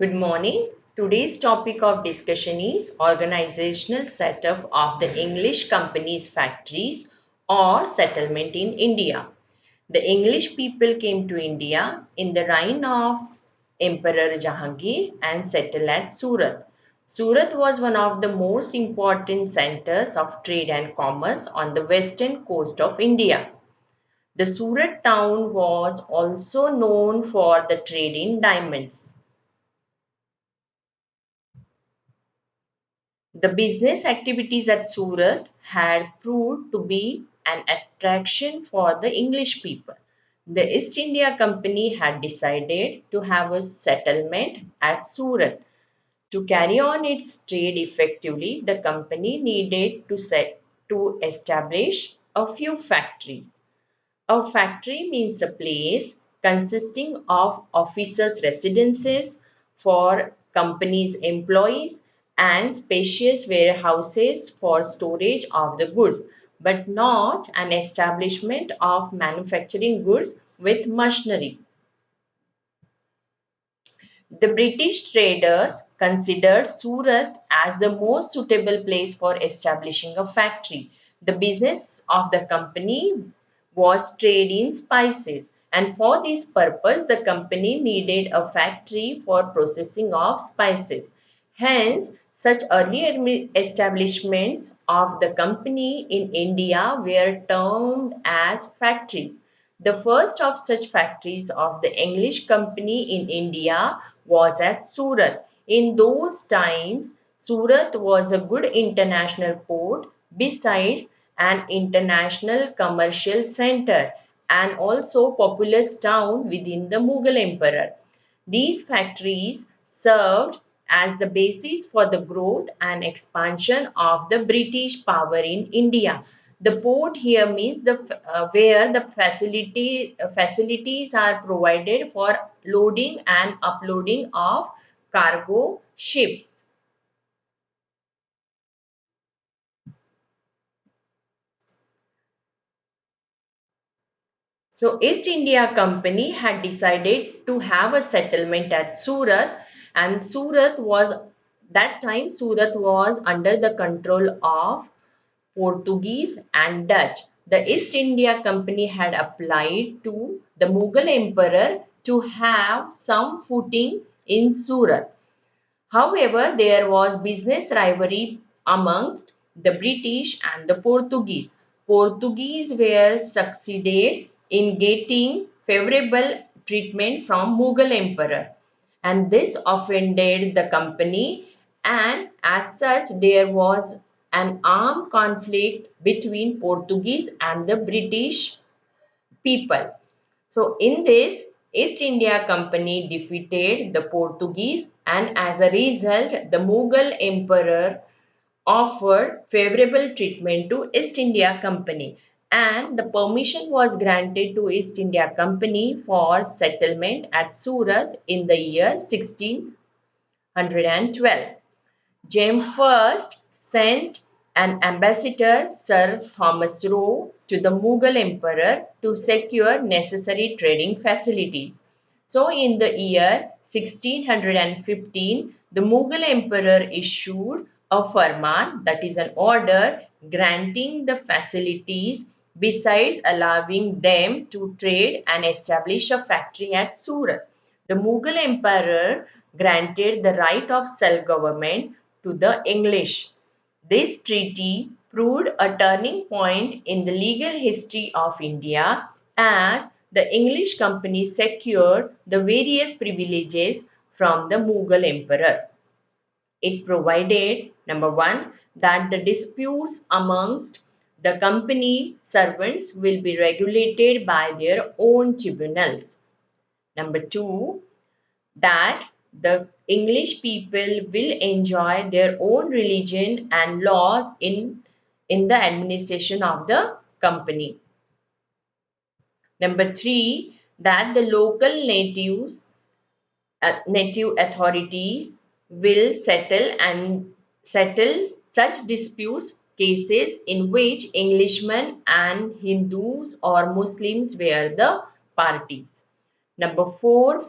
Good morning. Today's topic of discussion is organizational setup of the English company's factories or settlement in India. The English people came to India in the reign of Emperor Jahangir and settled at Surat. Surat was one of the most important centers of trade and commerce on the western coast of India. The Surat town was also known for the trade in diamonds. The business activities at Surat had proved to be an attraction for the English people. The East India Company had decided to have a settlement at Surat. To carry on its trade effectively, the company needed to establish a few factories. A factory means a place consisting of officers' residences for company's employees and spacious warehouses for storage of the goods, but not an establishment of manufacturing goods with machinery. The British traders considered Surat as the most suitable place for establishing a factory. The business of the company was trade in spices, and for this purpose, the company needed a factory for processing of spices. Hence, such early establishments of the company in India were termed as factories. The first of such factories of the English company in India was at Surat. In those times, Surat was a good international port besides an international commercial center and also populous town within the Mughal emperor. These factories served as the basis for the growth and expansion of the British power in India. The port here means where the facilities are provided for loading and uploading of cargo ships. So East India Company had decided to have a settlement at Surat, and Surat was under the control of Portuguese and Dutch. The East India Company had applied to the Mughal emperor to have some footing in Surat. However, there was business rivalry amongst the British and the Portuguese. Portuguese were succeeded in getting favorable treatment from Mughal emperor, and this offended the company, and as such there was an armed conflict between Portuguese and the British people. So in this, East India Company defeated the Portuguese, and as a result, the Mughal emperor offered favorable treatment to East India Company, and the permission was granted to East India Company for settlement at Surat in the year 1612. James first sent an ambassador, Sir Thomas Roe, to the Mughal emperor to secure necessary trading facilities. So, in the year 1615, the Mughal emperor issued a farman, that is, an order granting the facilities besides allowing them to trade and establish a factory at Surat. The Mughal emperor granted the right of self government to the English. This treaty proved a turning point in the legal history of India as the English company secured the various privileges from the Mughal emperor. It provided, number one, that the disputes amongst the company servants will be regulated by their own tribunals. Number two, that the English people will enjoy their own religion and laws in the administration of the company. Number three, that the local native authorities will settle such disputes cases in which Englishmen and Hindus or Muslims were the parties. Number four,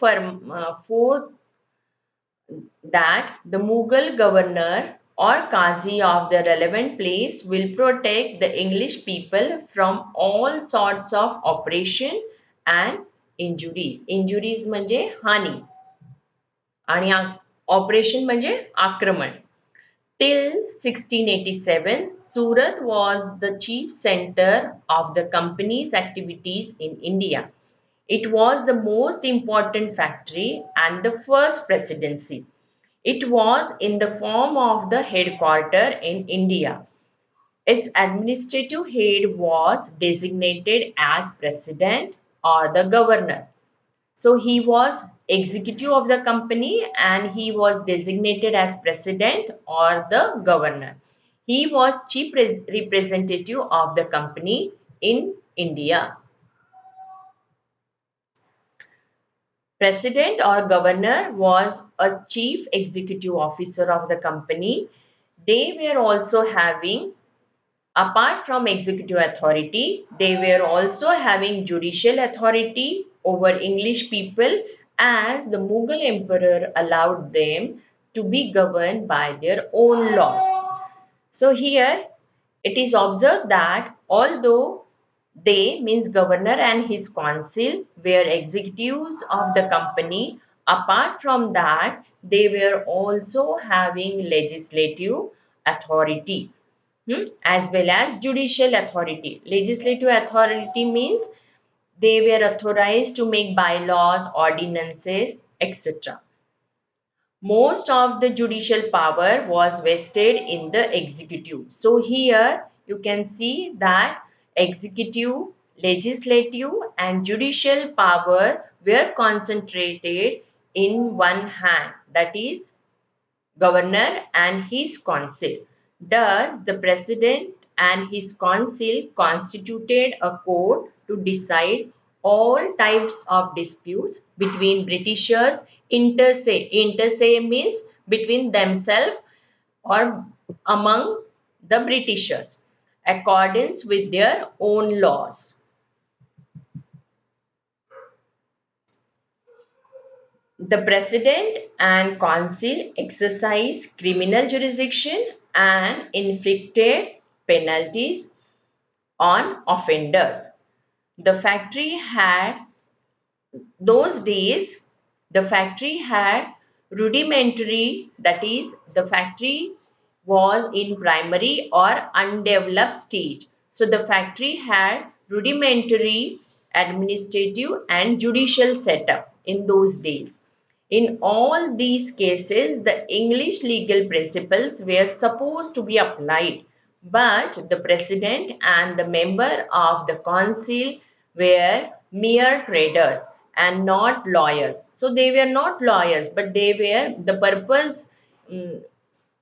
that the Mughal governor or Qazi of the relevant place will protect the English people from all sorts of oppression and injuries. Injuries म्हणजे हानी आणि operation म्हणजे आक्रमण. Till 1687, Surat was the chief center of the company's activities in India. It was the most important factory and the first presidency. It was in the form of the headquarter in India. Its administrative head was designated as president or the governor. So he was executive of the company and he was designated as president or the governor. He was chief representative of the company in India. President or governor was a chief executive officer of the company. They were also having, apart from executive authority, they were also having judicial authority over English people as the Mughal emperor allowed them to be governed by their own laws. So here it is observed that although they means governor and his council were executives of the company, apart from that they were also having legislative authority, as well as judicial authority. Legislative authority means they were authorized to make bylaws, ordinances, etc. Most of the judicial power was vested in the executive. So here you can see that executive, legislative and judicial power were concentrated in one hand, that is governor and his council. Thus, the president and his council constituted a court to decide all types of disputes between Britishers inter se. Inter se means between themselves or among the Britishers, accordance with their own laws. The president and council exercise criminal jurisdiction and inflicted penalties on offenders. The factory had those days, the factory had rudimentary, that is, the factory was in primary or undeveloped stage. So the factory had rudimentary administrative and judicial setup in those days. In all these cases, the English legal principles were supposed to be applied, but the president and the member of the council were mere traders and not lawyers. So they were not lawyers, but they were, the purpose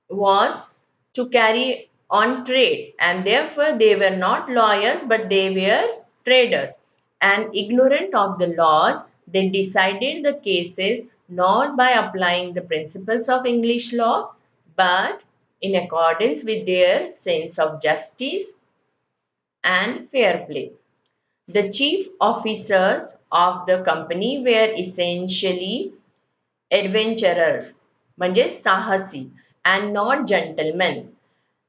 was to carry on trade, and therefore they were not lawyers but they were traders, and ignorant of the laws they decided the cases not by applying the principles of English law but in accordance with their sense of justice and fair play. The chief officers of the company were essentially adventurers म्हणजे साहसी and not gentlemen.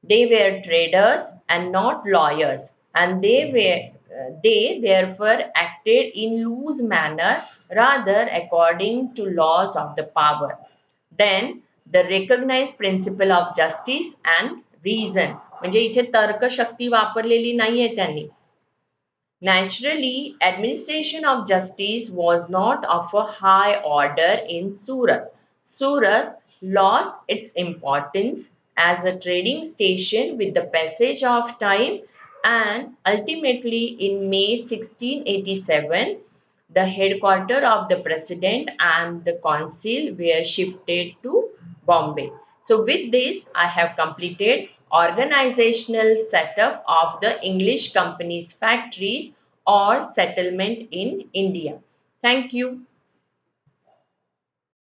They were traders and not lawyers, and they therefore acted in loose manner rather according to laws of the power. Then the recognized principle of justice and reason म्हणजे इथे तर्कशक्ती वापरलेली नाहीये त्यांनी. Naturally, administration of justice was not of a high order in Surat. Surat lost its importance as a trading station with the passage of time, and ultimately in May 1687 the headquarters of the president and the council were shifted to Bombay. So with this, I have completed organizational setup of the English company's factories or settlement in India. Thank you.